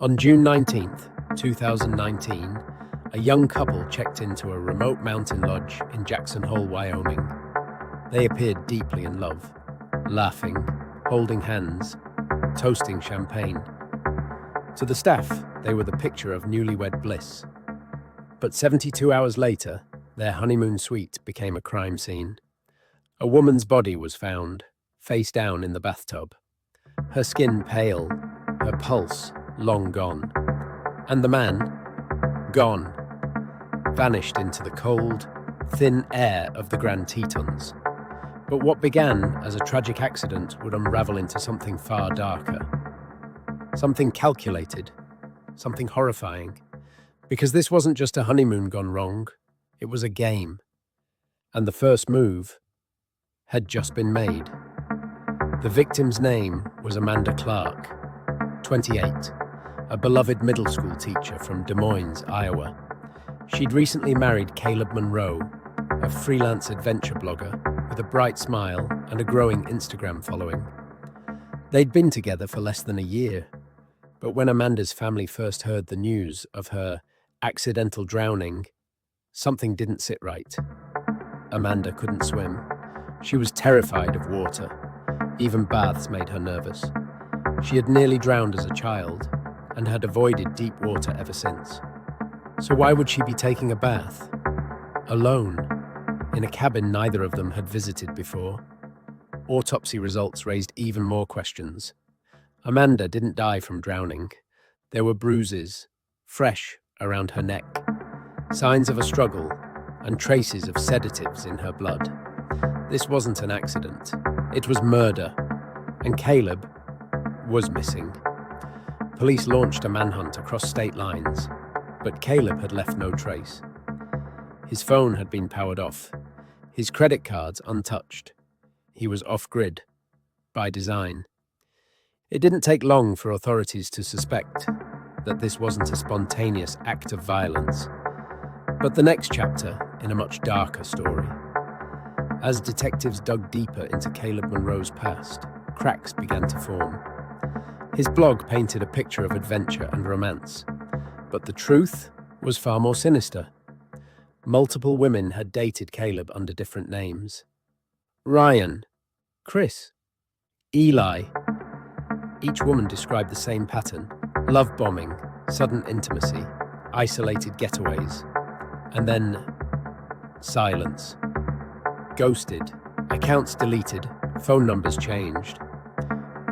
On June 19th, 2019, a young couple checked into a remote mountain lodge in Jackson Hole, Wyoming. They appeared deeply in love, laughing, holding hands, toasting champagne. To the staff, they were the picture of newlywed bliss. But 72 hours later, their honeymoon suite became a crime scene. A woman's body was found, face down in the bathtub. Her skin pale, her pulse long gone. And the man, gone, vanished into the cold, thin air of the Grand Tetons. But what began as a tragic accident would unravel into something far darker. Something calculated, something horrifying. Because this wasn't just a honeymoon gone wrong, it was a game. And the first move had just been made. The victim's name was Amanda Clark, 28, a beloved middle school teacher from Des Moines, Iowa. She'd recently married Caleb Monroe, a freelance adventure blogger with a bright smile and a growing Instagram following. They'd been together for less than a year, but when Amanda's family first heard the news of her accidental drowning, something didn't sit right. Amanda couldn't swim. She was terrified of water. Even baths made her nervous. She had nearly drowned as a child and had avoided deep water ever since. So why would she be taking a bath? Alone, in a cabin neither of them had visited before? Autopsy results raised even more questions. Amanda didn't die from drowning. There were bruises, fresh around her neck, signs of a struggle, and traces of sedatives in her blood. This wasn't an accident. It was murder. And Caleb was missing. Police launched a manhunt across state lines, but Caleb had left no trace. His phone had been powered off, his credit cards untouched. He was off-grid, by design. It didn't take long for authorities to suspect that this wasn't a spontaneous act of violence, but the next chapter in a much darker story. As detectives dug deeper into Caleb Monroe's past, cracks began to form. His blog painted a picture of adventure and romance, but the truth was far more sinister. Multiple women had dated Caleb under different names. Ryan, Chris, Eli. Each woman described the same pattern: love bombing, sudden intimacy, isolated getaways, and then silence. Ghosted, accounts deleted, phone numbers changed.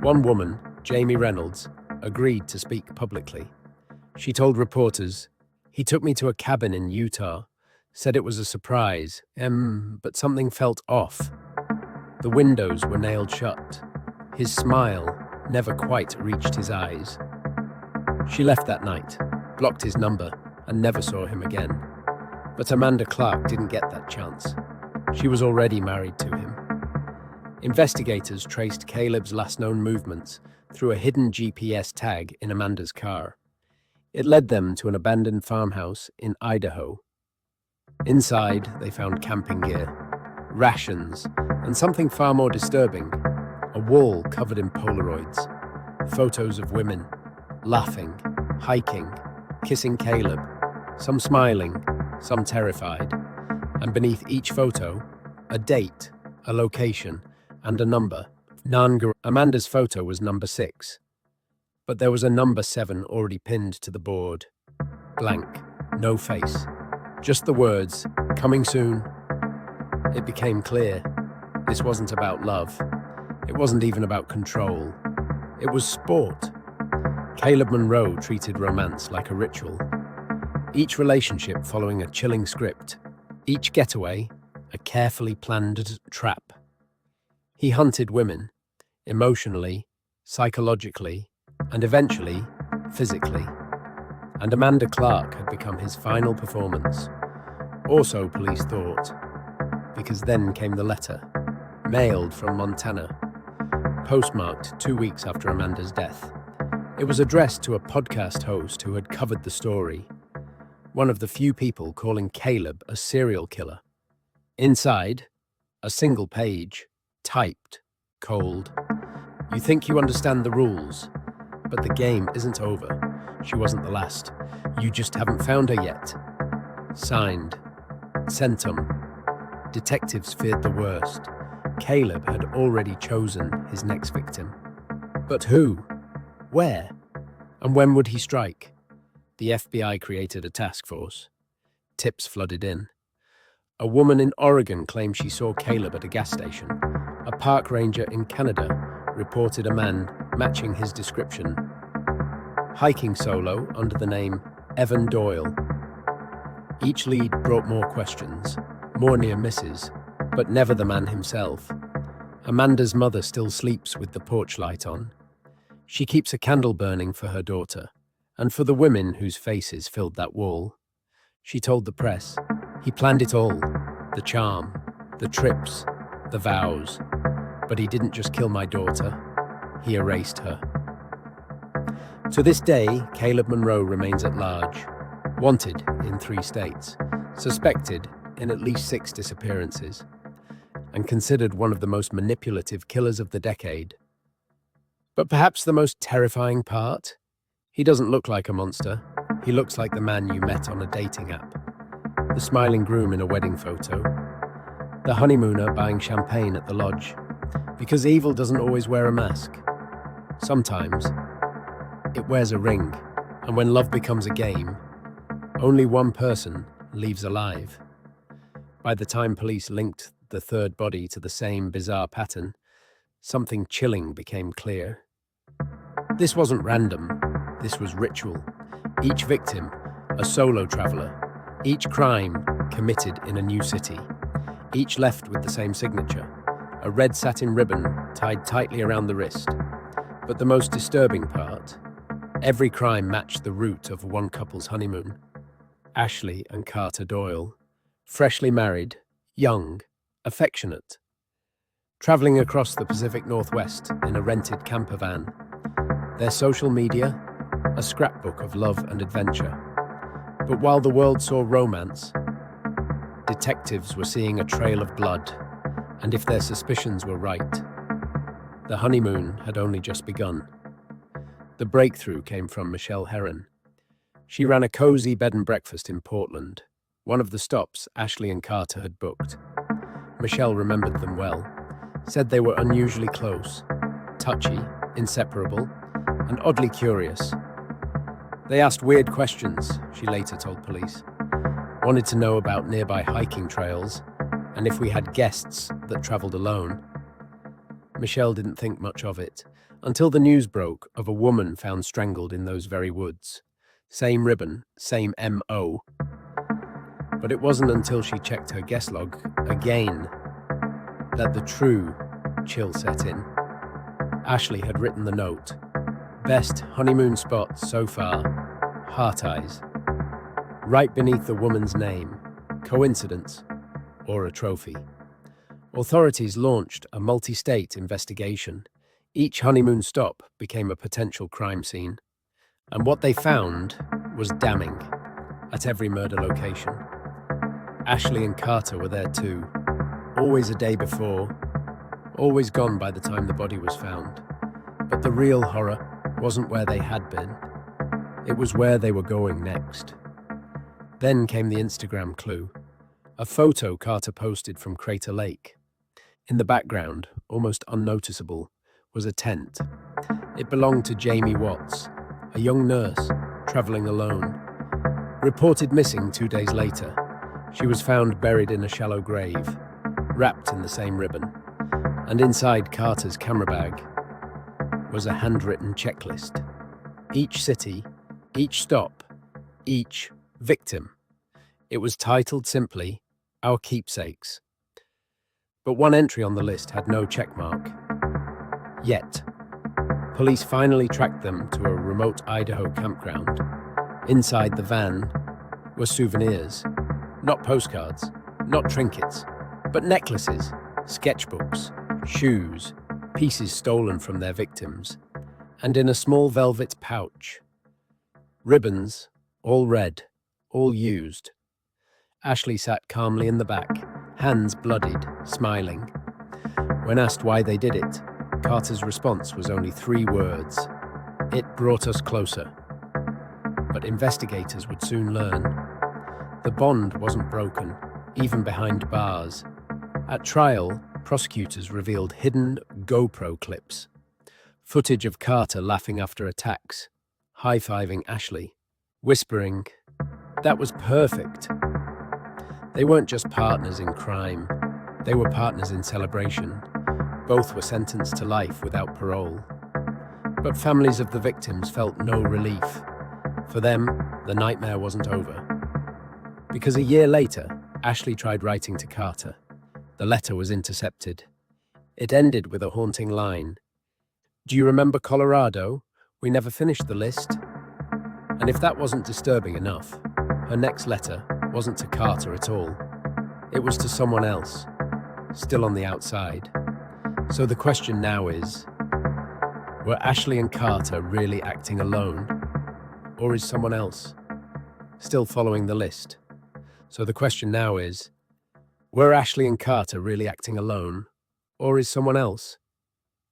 One woman, Jamie Reynolds, agreed to speak publicly. She told reporters, "He took me to a cabin in Utah, said it was a surprise, but something felt off. The windows were nailed shut. His smile never quite reached his eyes." She left that night, blocked his number, and never saw him again. But Amanda Clark didn't get that chance. She was already married to him. Investigators traced Caleb's last known movements through a hidden GPS tag in Amanda's car. It led them to an abandoned farmhouse in Idaho. Inside, they found camping gear, rations, and something far more disturbing: a wall covered in Polaroids, photos of women, laughing, hiking, kissing Caleb, some smiling, some terrified. And beneath each photo, a date, a location, and a number. Amanda's photo was number 6, but there was a number 7 already pinned to the board. Blank, no face, just the words, "Coming soon." It became clear, this wasn't about love. It wasn't even about control. It was sport. Caleb Monroe treated romance like a ritual. Each relationship following a chilling script. Each getaway, a carefully planned trap. He hunted women, emotionally, psychologically, and eventually, physically. And Amanda Clark had become his final performance. Or so police thought, because then came the letter, mailed from Montana, postmarked 2 weeks after Amanda's death. It was addressed to a podcast host who had covered the story, one of the few people calling Caleb a serial killer. Inside, a single page, typed, cold. "You think you understand the rules, but the game isn't over. She wasn't the last. You just haven't found her yet. Signed, Centum. Detectives feared the worst. Caleb had already chosen his next victim. But who? Where? And when would he strike? The FBI created a task force. Tips flooded in. A woman in Oregon claimed she saw Caleb at a gas station. A park ranger in Canada reported a man matching his description, hiking solo under the name Evan Doyle. Each lead brought more questions, more near misses, but never the man himself. Amanda's mother still sleeps with the porch light on. She keeps a candle burning for her daughter, and for the women whose faces filled that wall. She told the press, he planned it all, the charm, the trips, the vows. But he didn't just kill my daughter, he erased her. To this day, Caleb Monroe remains at large, wanted in 3 states, suspected in at least 6 disappearances, and considered one of the most manipulative killers of the decade. But perhaps the most terrifying part? He doesn't look like a monster. He looks like the man you met on a dating app. The smiling groom in a wedding photo. The honeymooner buying champagne at the lodge. Because evil doesn't always wear a mask. Sometimes, it wears a ring. And when love becomes a game, only one person leaves alive. By the time police linked the third body to the same bizarre pattern, something chilling became clear. This wasn't random. This was ritual. Each victim, a solo traveler. Each crime committed in a new city. Each left with the same signature, a red satin ribbon tied tightly around the wrist. But the most disturbing part, every crime matched the route of one couple's honeymoon. Ashley and Carter Doyle, freshly married, young, affectionate, traveling across the Pacific Northwest in a rented camper van. Their social media, a scrapbook of love and adventure. But while the world saw romance, detectives were seeing a trail of blood, and if their suspicions were right, the honeymoon had only just begun. The breakthrough came from Michelle Herron. She ran a cozy bed and breakfast in Portland, one of the stops Ashley and Carter had booked. Michelle remembered them well, said they were unusually close, touchy, inseparable, and oddly curious. They asked weird questions, she later told police. Wanted to know about nearby hiking trails, and if we had guests that traveled alone. Michelle didn't think much of it, until the news broke of a woman found strangled in those very woods. Same ribbon, same M.O. But it wasn't until she checked her guest log again that the true chill set in. Ashley had written the note. Best honeymoon spot so far, heart eyes. Right beneath the woman's name. Coincidence or a trophy? Authorities launched a multi-state investigation. Each honeymoon stop became a potential crime scene. And what they found was damning at every murder location. Ashley and Carter were there too. Always a day before, always gone by the time the body was found. But the real horror wasn't where they had been. It was where they were going next. Then came the Instagram clue. A photo Carter posted from Crater Lake. In the background, almost unnoticeable, was a tent. It belonged to Jamie Watts, a young nurse traveling alone. Reported missing 2 days later. She was found buried in a shallow grave, wrapped in the same ribbon. And inside Carter's camera bag was a handwritten checklist. Each city, each stop, each victim. It was titled simply, Our Keepsakes. But one entry on the list had no checkmark. Yet. Police finally tracked them to a remote Idaho campground. Inside the van were souvenirs. Not postcards, not trinkets, but necklaces, sketchbooks, shoes, pieces stolen from their victims, and in a small velvet pouch. Ribbons, all red, all used. Ashley sat calmly in the back, hands bloodied, smiling. When asked why they did it, Carter's response was only 3 words. It brought us closer. But investigators would soon learn the bond wasn't broken, even behind bars. At trial, prosecutors revealed hidden GoPro clips, footage of Carter laughing after attacks, high-fiving Ashley, whispering, "That was perfect." They weren't just partners in crime, they were partners in celebration. Both were sentenced to life without parole. But families of the victims felt no relief. For them, the nightmare wasn't over. Because a year later, Ashley tried writing to Carter. The letter was intercepted. It ended with a haunting line. "Do you remember Colorado? We never finished the list." And if that wasn't disturbing enough, her next letter wasn't to Carter at all. It was to someone else, still on the outside. So the question now is, were Ashley and Carter really acting alone? Or is someone else still following the list? So the question now is, were Ashley and Carter really acting alone? Or is someone else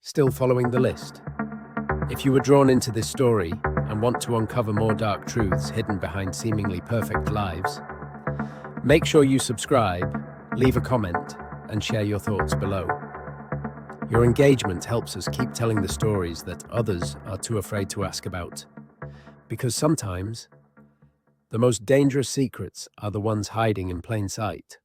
still following the list? If you were drawn into this story and want to uncover more dark truths hidden behind seemingly perfect lives, make sure you subscribe, leave a comment, and share your thoughts below. Your engagement helps us keep telling the stories that others are too afraid to ask about. Because sometimes, the most dangerous secrets are the ones hiding in plain sight.